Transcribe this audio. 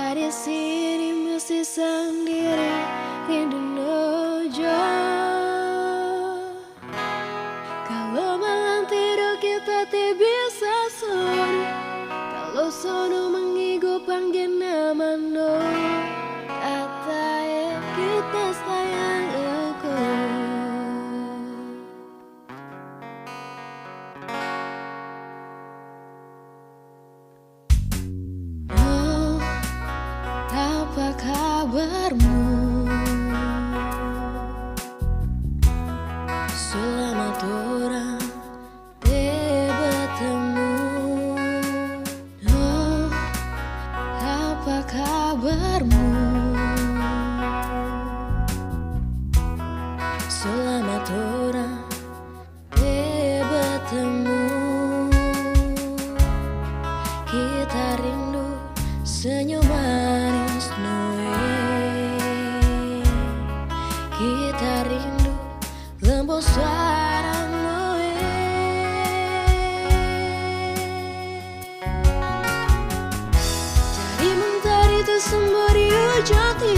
di sini mesti sendiri rindu nojo. Kalau malam tidur kita bisa sono, kalau sono mengigo panggil nama no. Kata kita sayang aku. Oh, apa kabarmu? Selamat orang bertemu. Oh, apa kabarmu? Selamat orang bertemu. Kita rindu senyum manis Noe. Kita rindu lembut suara Noe. Jadi mentari tersembunyi jati